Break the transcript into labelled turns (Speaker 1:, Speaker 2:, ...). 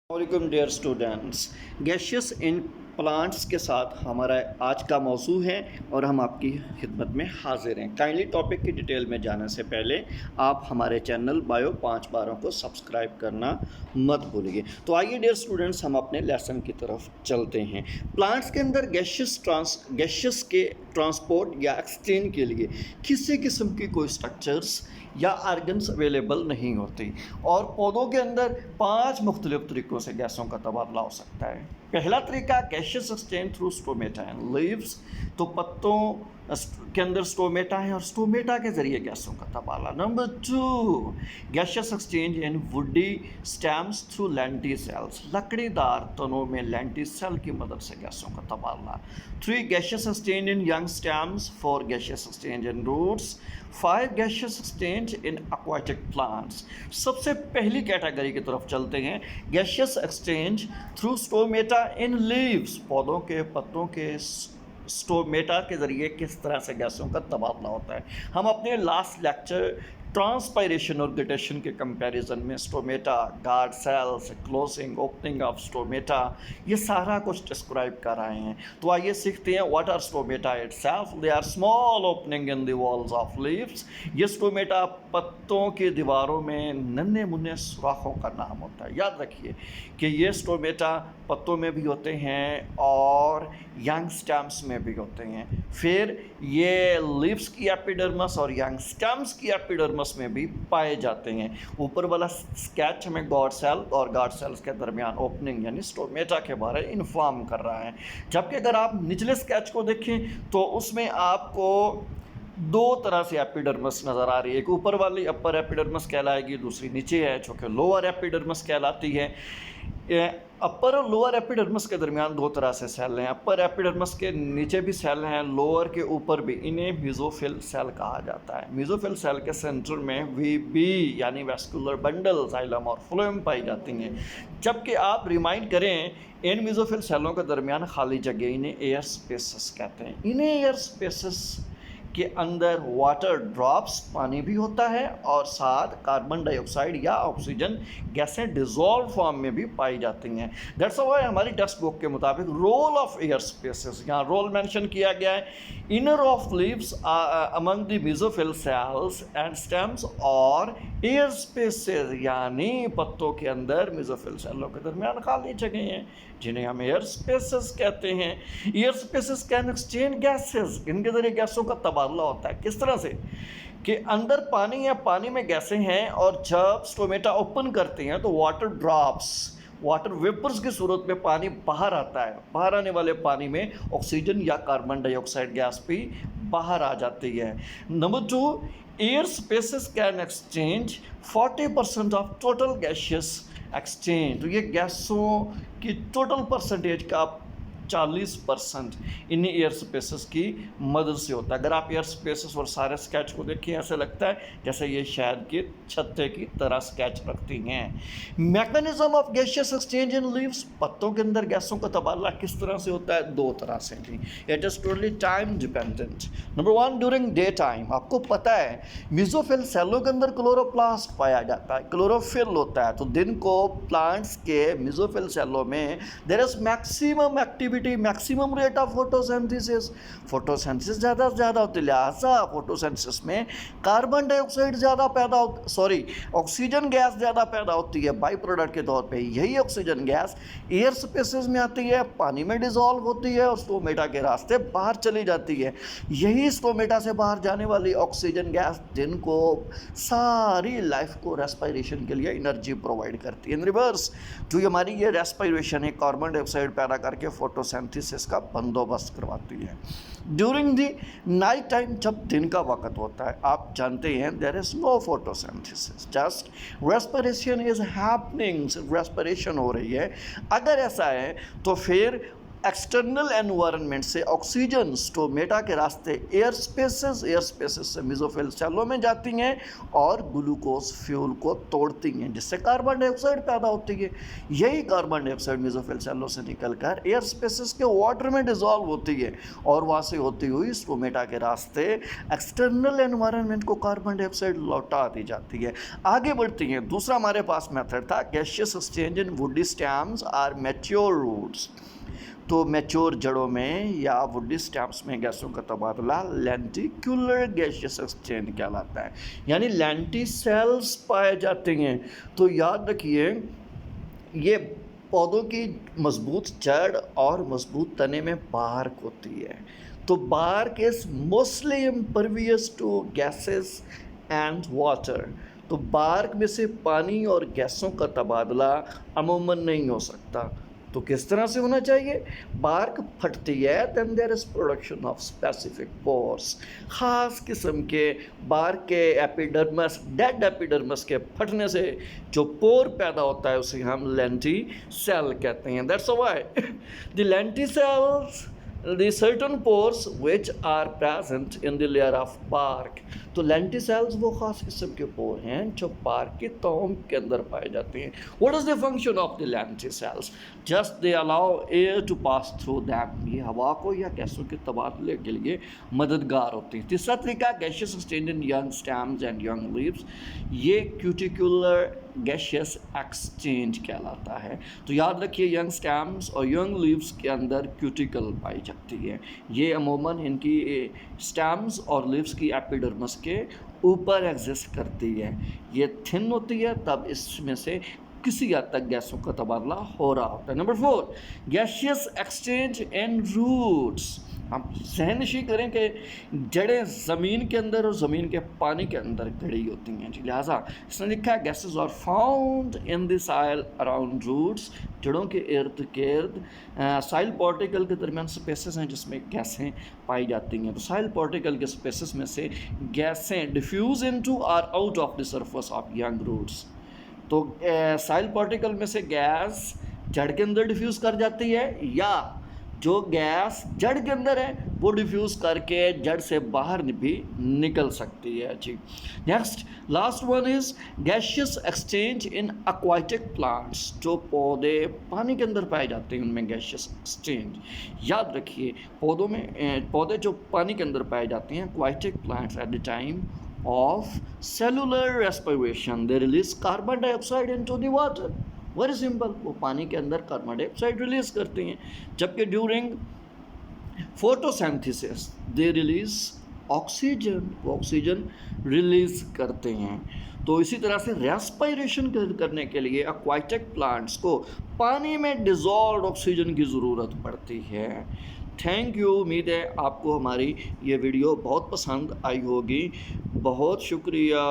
Speaker 1: वालेकुम dear students. Gaseous in plants के साथ हमारा आज का मौजू है और हम आपकी खिदमत में हाजिर हैं। काइंडली टॉपिक की डिटेल में जाने से पहले आप हमारे चैनल बायो 5 12 को सब्सक्राइब करना मत भूलिए। तो आइए डियर स्टूडेंट्स, हम अपने लेसन की तरफ चलते हैं। प्लांट्स के अंदर गैशियस के ट्रांसपोर्ट या एक्सचेंज के लिए किसी किस्म की कोई स्ट्रक्चर्स या आर्गन्स अवेलेबल नहीं होती और पौधों के अंदर 5 मुख्तलिफ तरीक़ों से गैसों का तबादला हो सकता है। पहला तरीका gaseous exchange through stomata and leaves. तो पत्तों के अंदर स्टोमेटा है और स्टोमेटा के ज़रिए गैसों का तबादला। Number 2, gaseous exchange in woody stems through lenticels. लकड़ीदार तनों में लेंटिसेल की मदद से गैसों का तबादला। 3, gaseous exchange in young stems. 4, gaseous exchange in roots. 5, gaseous exchange in aquatic plants. सबसे पहली कैटेगरी की तरफ चलते हैं, gaseous exchange through stomata in leaves. पौधों के पत्तों के स्टोमेटा के ज़रिए किस तरह से गैसों का तबादला होता है। हम अपने लास्ट लेक्चर ट्रांसपायरेशन और ग्रेडेशन के कंपैरिजन में stomata, guard cells, closing, opening of stomata, ये सारा कुछ डिस्क्राइब कर रहे हैं। तो आइए सीखते हैं what are stomata itself. They are small opening in the walls of leaves. ये स्टोमेटा पत्तों की दीवारों में नन्हे मुन्ने सुराखों का नाम होता है। याद रखिए कि ये स्टोमेटा पत्तों में भी होते हैं और यंग स्टेम्स में भी होते हैं। फिर ये लीव्स की एपिडर्मस और यंग स्टेम्स की एपिडर्मस में भी पाए जाते हैं। ऊपर वाला स्केच हमें गॉड सेल और गॉड सेल्स के दरमियान ओपनिंग यानी स्टोमेटा के बारे में इन्फॉर्म कर रहा है। जबकि अगर आप निचले स्केच को देखें तो उसमें आपको 2 तरह से एपिडर्मस नज़र आ रही है। एक ऊपर वाली अपर एपिडर्मस कहलाएगी, दूसरी नीचे है जो कि लोअर एपिडर्मस कहलाती है। अपर और लोअर एपिडर्मस के दरमियान 2 तरह से सेल हैं। अपर एपिडर्मस के नीचे भी सेल हैं, लोअर के ऊपर भी। इन्हें मेसोफिल सेल कहा जाता है। मेसोफिल सेल के सेंटर में वीबी यानी वेस्कुलर बंडल, जाइलम और फ्लोएम पाई जाती हैं। जबकि आप रिमाइंड करें, इन मेसोफिल सेलों के दरमियान खाली जगह, इन्हें एयर स्पेसेस कहते हैं। इन्हें एयर स्पेसेस के अंदर वाटर ड्रॉप्स, पानी भी होता है और साथ कार्बन डाइऑक्साइड या ऑक्सीजन गैसें डिजॉल्व फॉर्म में भी पाई जाती हैं। दैट्स व्हाई हमारी टेक्स्ट बुक के मुताबिक रोल ऑफ एयर स्पेसेस, यहाँ रोल मेंशन किया गया है। Inner of leaves among the mesophyll cells and stems और एयर स्पेसेस यानी पत्तों के अंदर मेसोफिल सेलों के दरमियान खाली जगह हैं जिन्हें हम एयर स्पेसेस कहते हैं। Air spaces can exchange gases. इनके जरिए गैसों का तबादला होता है। किस तरह से कि अंदर पानी है, पानी में गैसें हैं और जब स्टोमेटा ओपन करते हैं तो वाटर ड्रॉप्स, वाटर वेपर्स की सूरत में पानी बाहर आता है। बाहर आने वाले पानी में ऑक्सीजन या कार्बन डाइऑक्साइड गैस भी बाहर आ जाती है। Number 2, air spaces can exchange 40% of total gaseous exchange. तो ये गैसों की टोटल परसेंटेज का 40% इन्हीं एयर स्पेसेस की मदद से होता है। अगर आप एयर स्पेसेस और सारे स्केच को देखें, ऐसे लगता है जैसे ये शायद कि छत्ते की तरह स्केच रखती हैं। Mechanism of gaseous exchange in leaves. पत्तों के अंदर गैसों का तबादला किस तरह से होता है? 2 तरह से जी। It is totally time dependent. Number 1, during day time. आपको पता है मेसोफिल सेलों के अंदर क्लोरोप्लास्ट पाया जाता है, क्लोरोफिल होता है। तो दिन को प्लांट्स के मेसोफिल सेलों में there is maximum activity, maximum rate of photosynthesis. Photosynthesis ज़्यादा से ज़्यादा होती है, लिहाजा फोटोसिंथेसिस में कार्बन डाइऑक्साइड ज़्यादा पैदा ऑक्सीजन गैस ज़्यादा पैदा होती है बाई प्रोडक्ट के तौर पे। यही ऑक्सीजन गैस एयर स्पेसेस में आती है, पानी में डिसॉल्व होती है और स्टोमेटा के रास्ते बाहर चली जाती है। यही स्टोमेटा से बाहर जाने वाली ऑक्सीजन गैस जिनको सारी लाइफ को रेस्पिरेशन के लिए एनर्जी प्रोवाइड करती है। इन रिवर्स जो हमारी ये रेस्पिरेशन है, कार्बन डाइऑक्साइड पैदा करके फोटोसिंथेसिस का बंदोबस्त करवाती है। ड्यूरिंग द नाइट टाइम, जब दिन का वक्त होता है, आप जानते हैं there is no photosynthesis, just respiration is happening. सिर्फ रेस्पिरेशन हो रही है। अगर ऐसा है तो फिर एक्सटर्नल एनवायरनमेंट से ऑक्सीजन स्टोमेटा के रास्ते एयर स्पेसेस से मेसोफिल सेलों में जाती हैं और ग्लूकोज फ्यूल को तोड़ती हैं, जिससे कार्बन डाइऑक्साइड पैदा होती है। यही कार्बन डाइऑक्साइड मेसोफिल सेलों से निकलकर एयर स्पेसेस के वाटर में डिजॉल्व होती है और वहाँ से होती हुई स्टोमेटा के रास्ते एक्सटर्नल एनवायरनमेंट को कार्बन डाइऑक्साइड लौटा दी जाती है। आगे बढ़ती हैं। दूसरा हमारे पास मेथड था gaseous exchange in woody stems or mature roots. तो मैच्योर जड़ों में या वुडी स्टेम्स में गैसों का तबादला लेंटिकुलर गैसियस एक्सचेंज कहलाता है, यानी लेंटी सेल्स पाए जाते हैं। तो याद रखिए, ये पौधों की मजबूत जड़ और मजबूत तने में बार्क होती है। तो bark is mostly impervious to gases and water. तो बार्क में से पानी और गैसों का तबादला अमूमन नहीं हो सकता। तो किस तरह से होना चाहिए? बार्क फटती है, then there is production of specific pores. ख़ास किस्म के बार्क के एपिडर्मस, डेड एपिडर्मस के फटने से जो पोर पैदा होता है उसे हम लेंटी सेल कहते हैं। That's why the lenticels the certain pores which are present in the layer of bark। तो लेंटी सेल्स वो खास किस्म के पोर हैं जो बार्क के तौम के अंदर पाए जाते हैं। What is the function of the lentil cells? Just they allow air to pass through them। ये हवा को या गैसों के तबादले के लिए मददगार होती हैं। तीसरा तरीका gaseous exchange in young stems and young leaves. ये क्यूटिकुलर गैसियस एक्सचेंज कहलाता है। तो याद रखिए, यंग स्टेम्स और यंग लीव्स के अंदर क्यूटिकल पाई जाती है। ये अमूमन इनकी स्टेम्स और लीव्स की एपिडर्मस के ऊपर एग्जिस्ट करती है। ये थिन होती है, तब इसमें से किसी हद तक गैसों का तबादला हो रहा होता है। Number 4, gaseous exchange in roots. हम सहनशी करें कि जड़ें ज़मीन के अंदर और ज़मीन के पानी के अंदर गड़ी होती हैं जी, लिहाजा इसने लिखा है gases are found in the soil around roots. जड़ों के इर्द गिर्द सॉइल पार्टिकल के दरमियान स्पेसेस हैं जिसमें गैसें पाई जाती हैं। तो सॉइल पार्टिकल के स्पेसेस में से गैसें diffuse into or out of the surface of young roots. तो सॉइल पार्टिकल में से गैस जड़ के अंदर डिफ्यूज़ कर जाती है, या जो गैस जड़ के अंदर है वो डिफ्यूज़ करके जड़ से बाहर भी निकल सकती है जी। Next last one is gaseous exchange in aquatic plants. जो पौधे पानी के अंदर पाए जाते हैं उनमें गैसियस एक्सचेंज। याद रखिए, पौधे जो पानी के अंदर पाए जाते हैं aquatic plants at the time of cellular respiration they release carbon dioxide into the water। Very simple, वो पानी के अंदर कार्बन डाइऑक्साइड रिलीज करते हैं, जबकि during photosynthesis they release oxygen, वो ऑक्सीजन रिलीज करते हैं। तो इसी तरह से रेस्पिरेशन करने के लिए एक्वाटिक प्लांट्स को पानी में डिजॉल्व ऑक्सीजन की ज़रूरत पड़ती है। Thank you. उम्मीद है आपको हमारी ये वीडियो बहुत पसंद आई होगी। बहुत शुक्रिया।